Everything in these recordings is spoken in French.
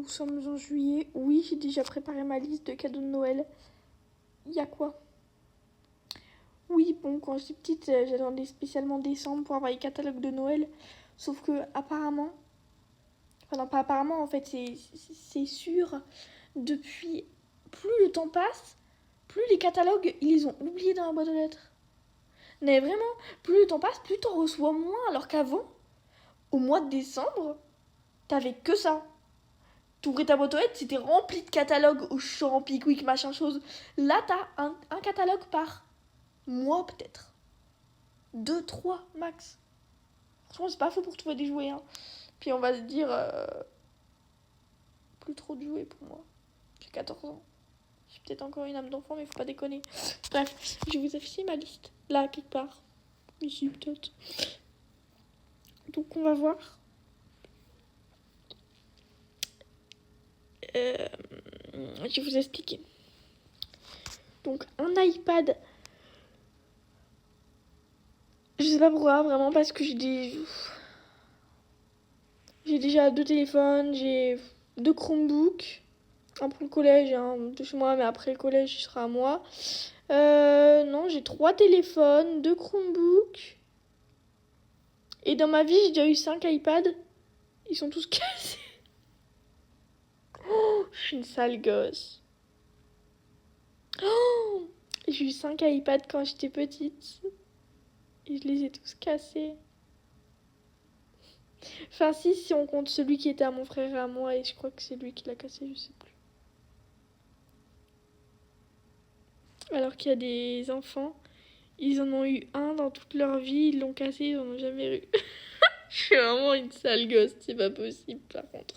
Nous sommes en juillet. Oui, j'ai déjà préparé ma liste de cadeaux de Noël. Il y a quoi? Oui, bon, quand j'étais petite, j'attendais spécialement décembre pour avoir les catalogues de Noël. Sauf que, apparemment, enfin, non, pas apparemment, en fait, c'est sûr, depuis plus le temps passe, plus les catalogues, ils les ont oubliés dans la boîte aux lettres. Mais vraiment, plus le temps passe, plus t'en reçois moins. Alors qu'avant, au mois de décembre, t'avais que ça. T'ouvrais ta boîte aux lettres, c'était rempli de catalogues au champ, Pickwick, machin chose. Là, t'as un catalogue par mois, peut-être. 2, 3 max. Franchement, c'est pas faux pour trouver des jouets. Hein. Puis on va se dire, plus trop de jouets pour moi. J'ai 14 ans. J'ai peut-être encore une âme d'enfant, mais faut pas déconner. Bref, je vais vous afficher ma liste. Là, quelque part. Ici, peut-être. Donc, on va voir. Je vais vous expliquer. Donc, un iPad. Je sais pas pourquoi, vraiment, parce que j'ai déjà 2 téléphones, j'ai 2 Chromebooks. Un pour le collège et un de chez moi, mais après le collège, il sera à moi. Non, j'ai 3 téléphones, 2 Chromebooks. Et dans ma vie, j'ai déjà eu 5 iPads. Ils sont tous cassés. Oh, je suis une sale gosse. Oh, j'ai eu 5 iPads quand j'étais petite. Et je les ai tous cassés. Enfin, si on compte celui qui était à mon frère et à moi, et je crois que c'est lui qui l'a cassé, je sais plus. Alors qu'il y a des enfants, ils en ont eu un dans toute leur vie, ils l'ont cassé, ils en ont jamais eu. Je suis vraiment une sale gosse, c'est pas possible par contre.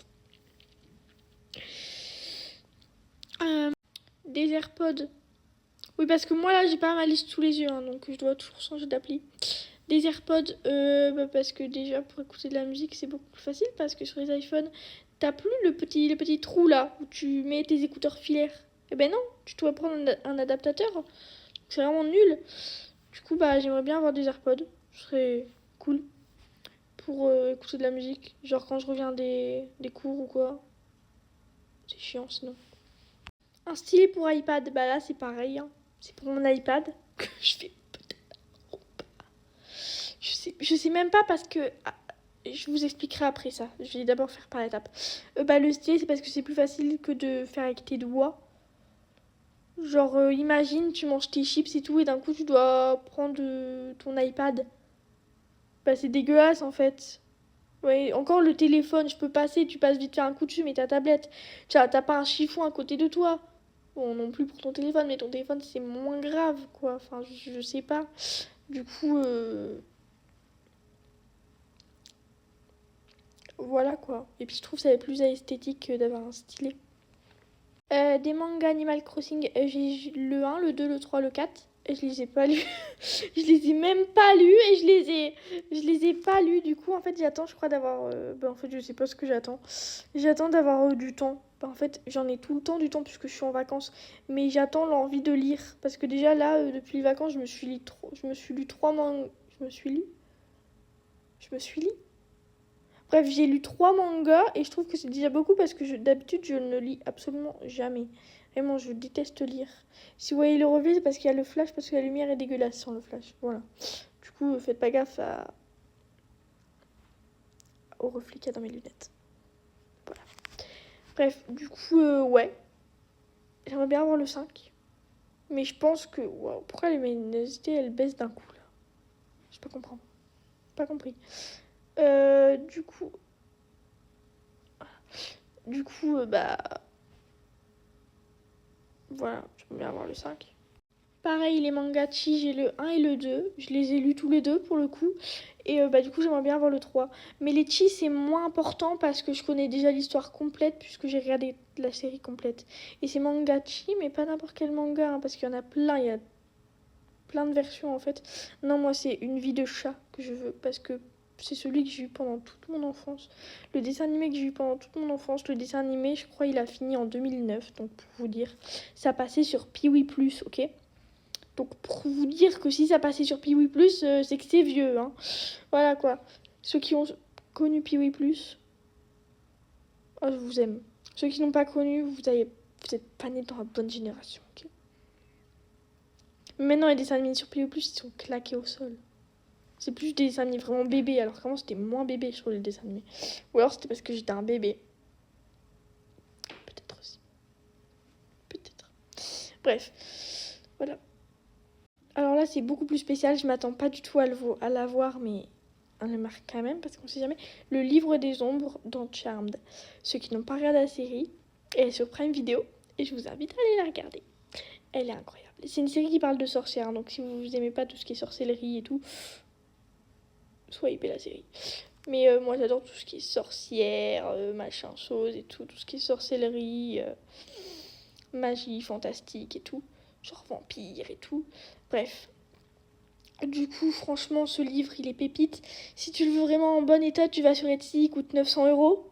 Des AirPods. Oui, parce que moi là, j'ai pas ma liste sous les yeux, hein, donc je dois toujours changer d'appli. Des AirPods, parce que déjà pour écouter de la musique, c'est beaucoup plus facile parce que sur les iPhones, t'as plus le petit trou là où tu mets tes écouteurs filaires. Eh ben non, tu dois prendre un adaptateur. C'est vraiment nul. Du coup, bah, j'aimerais bien avoir des AirPods. Ce serait cool pour écouter de la musique. Genre quand je reviens des cours ou quoi. C'est chiant sinon. Un stylet pour iPad, bah là c'est pareil. Hein. C'est pour mon iPad que je fais peut-être. Je sais même pas parce que. Je vous expliquerai après ça. Je vais d'abord faire par étapes. Bah, le stylet, c'est parce que c'est plus facile que de faire avec tes doigts. Genre, imagine, tu manges tes chips et tout, et d'un coup, tu dois prendre ton iPad. Bah, c'est dégueulasse en fait. Ouais, encore le téléphone, je peux passer, tu passes vite faire un coup dessus, mais ta tablette, t'as pas un chiffon à côté de toi. Bon, non plus pour ton téléphone, mais ton téléphone, c'est moins grave, quoi. Enfin, je sais pas. Du coup, voilà, quoi. Et puis, je trouve ça plus esthétique d'avoir un stylet. Des mangas Animal Crossing, j'ai le 1, le 2, le 3, le 4. Et je les ai pas lus. Je les ai même pas lus et je les ai pas lus. Du coup, en fait, j'attends, je crois, d'avoir. En fait, je sais pas ce que j'attends. J'attends d'avoir du temps. En fait, j'en ai tout le temps du temps puisque je suis en vacances. Mais j'attends l'envie de lire. Parce que déjà, là, depuis les vacances, je me suis lu 3 mangas. Je me suis lu. Je me suis lu. Bref, j'ai lu 3 mangas et je trouve que c'est déjà beaucoup parce que d'habitude, je ne lis absolument jamais. Vraiment, je déteste lire. Si vous voyez le reflet, c'est parce qu'il y a le flash, parce que la lumière est dégueulasse sans le flash. Voilà. Du coup, faites pas gaffe au reflet qu'il y a dans mes lunettes. Voilà. Bref, du coup, ouais. J'aimerais bien avoir le 5. Mais je pense que... Wow, pourquoi les luminosité, elles baissent d'un coup, là? Je peux comprendre. Pas compris. Du coup... bah... Voilà, j'aimerais bien avoir le 5. Pareil, les mangas Chi, j'ai le 1 et le 2. Je les ai lus tous les deux pour le coup. Et du coup, j'aimerais bien avoir le 3. Mais les Chi, c'est moins important parce que je connais déjà l'histoire complète puisque j'ai regardé la série complète. Et c'est manga Chi, mais pas n'importe quel manga, hein, parce qu'il y en a plein. Il y a plein de versions en fait. Non, moi, c'est Une vie de chat que je veux parce que c'est celui que j'ai eu pendant toute mon enfance. Le dessin animé que j'ai eu pendant toute mon enfance. Le dessin animé, je crois, il a fini en 2009. Donc, pour vous dire, ça passait sur Piwi Plus, ok? Donc pour vous dire que si ça passait sur Piwi+, c'est que c'est vieux. Hein. Voilà quoi. Ceux qui ont connu Piwi+, oh, je vous aime. Ceux qui n'ont pas connu, vous êtes pas nés dans la bonne génération. Okay, maintenant, les dessins animés sur Play+, ils sont claqués au sol. C'est plus des dessins animés vraiment bébés, alors qu'avant c'était moins bébé, je trouve, les dessins animés. Ou alors c'était parce que j'étais un bébé. Peut-être aussi. Peut-être. Bref. Voilà. Alors là, c'est beaucoup plus spécial. Je m'attends pas du tout à la voir, mais on le marque quand même, parce qu'on sait jamais. Le livre des ombres dans Charmed. Ceux qui n'ont pas regardé la série, elle est sur Prime Video, et je vous invite à aller la regarder. Elle est incroyable. C'est une série qui parle de sorcières, donc si vous aimez pas tout ce qui est sorcellerie et tout, swipez la série. Mais moi j'adore tout ce qui est sorcière, machin chose et tout ce qui est sorcellerie, magie fantastique et tout, genre vampire et tout. Bref. Du coup, franchement, ce livre, il est pépite. Si tu le veux vraiment en bon état, tu vas sur Etsy, il coûte 900 €.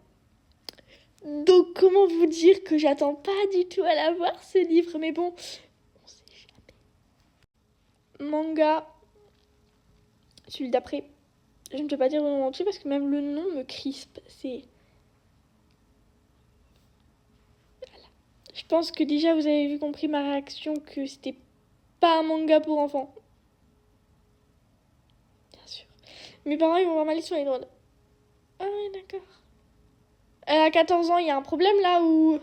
Donc, comment vous dire que j'attends pas du tout à l'avoir, ce livre. Mais bon, on sait jamais. Manga, celui d'après. Je ne peux pas dire le nom entier parce que même le nom me crispe. C'est... Voilà. Je pense que déjà, vous avez vu compris ma réaction que c'était pas un manga pour enfants. Bien sûr. Mes parents, ils vont voir ma liste sur les drones. Ah oui, d'accord. Elle a 14 ans, il y a un problème là ou...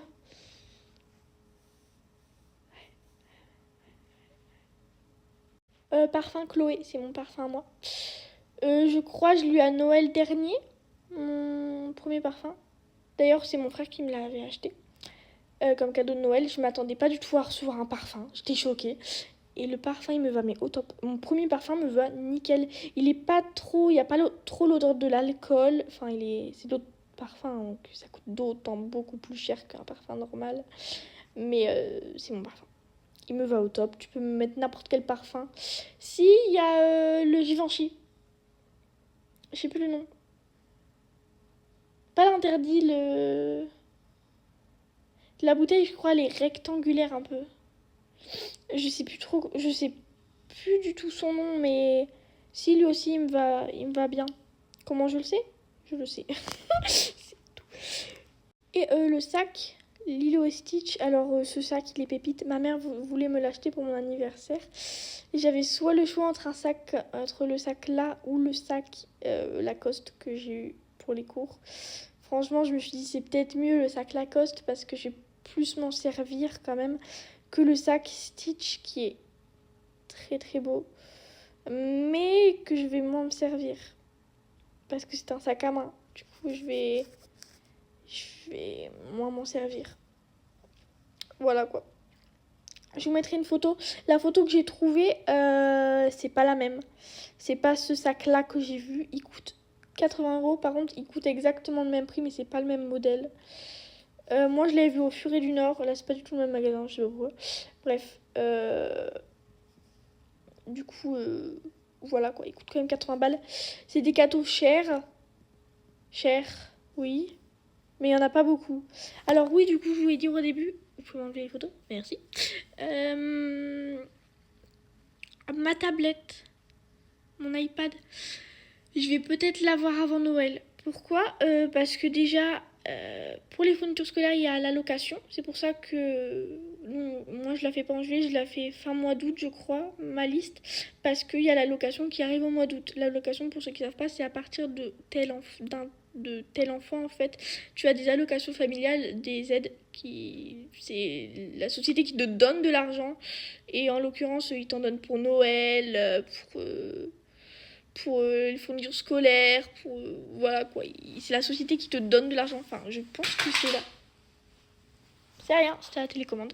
Parfum Chloé, c'est mon parfum à moi. Je crois que je l'ai eu à Noël dernier, mon premier parfum. D'ailleurs, c'est mon frère qui me l'avait acheté comme cadeau de Noël. Je m'attendais pas du tout à recevoir un parfum. J'étais choquée. Et le parfum, il me va mais au top. Mon premier parfum me va nickel. Il est pas trop, il y a pas trop l'odeur de l'alcool. Enfin, c'est d'autres parfums, donc ça coûte d'autant beaucoup plus cher qu'un parfum normal. Mais c'est mon parfum. Il me va au top. Tu peux me mettre n'importe quel parfum. Si, il y a le Givenchy. Je sais plus le nom. Pas l'interdit, la bouteille, je crois, elle est rectangulaire un peu. Je sais plus trop, je sais plus du tout son nom, mais si lui aussi il me va bien. Comment je le sais? Je le sais. C'est tout. Et le sac, Lilo et Stitch. Alors ce sac, il est pépite. Ma mère voulait me l'acheter pour mon anniversaire. Et j'avais soit le choix entre le sac là ou le sac Lacoste que j'ai eu pour les cours. Franchement, je me suis dit c'est peut-être mieux le sac Lacoste parce que je vais plus m'en servir quand même que le sac Stitch qui est très très beau, mais que je vais moins me servir parce que c'est un sac à main. Du coup, je vais moins m'en servir. Voilà quoi. Je vous mettrai une photo. La photo que j'ai trouvée, c'est pas la même. C'est pas ce sac-là que j'ai vu. Il coûte 80 €. Par contre, il coûte exactement le même prix, mais c'est pas le même modèle. Moi, je l'avais vu au Furet du Nord. Là, c'est pas du tout le même magasin, je sais pas pourquoi. Bref. Du coup, voilà quoi. Il coûte quand même 80 balles. C'est des cadeaux chers. Chers, oui. Mais il n'y en a pas beaucoup. Alors oui, du coup, je voulais dire au début... Vous pouvez m'enlever les photos? Merci. Ma tablette, mon iPad, je vais peut-être l'avoir avant Noël. Pourquoi? Parce que déjà, pour les fournitures scolaires, il y a l'allocation. C'est pour ça que moi, je la fais pas en juillet, je la fais fin mois d'août, je crois, ma liste. Parce qu'il y a l'allocation qui arrive au mois d'août. L'allocation, pour ceux qui ne savent pas, c'est à partir de tel enfant, en fait. Tu as des allocations familiales, des aides c'est la société qui te donne de l'argent. Et en l'occurrence, ils t'en donnent pour Noël, pour les fournitures scolaires, voilà quoi. C'est la société qui te donne de l'argent. Enfin, je pense que c'est là. C'est rien, c'était la télécommande.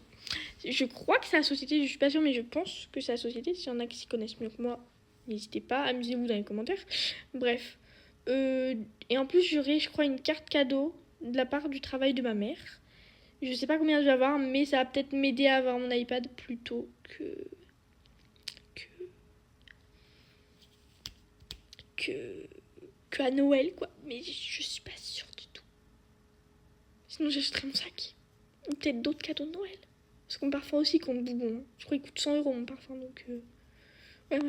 Je crois que c'est la société, je suis pas sûre, mais je pense que c'est la société. S'il y en a qui s'y connaissent mieux que moi, n'hésitez pas, amusez-vous dans les commentaires. Bref. Et en plus, j'aurai, je crois, une carte cadeau de la part du travail de ma mère. Je sais pas combien je vais avoir, mais ça va peut-être m'aider à avoir mon iPad plus tôt qu'à Noël, quoi. Mais je suis pas sûre du tout. Sinon, j'achèterai mon sac. Ou peut-être d'autres cadeaux de Noël. Parce que mon parfum aussi compte bonbon. Je crois qu'il coûte 100 € mon parfum, donc... Ouais.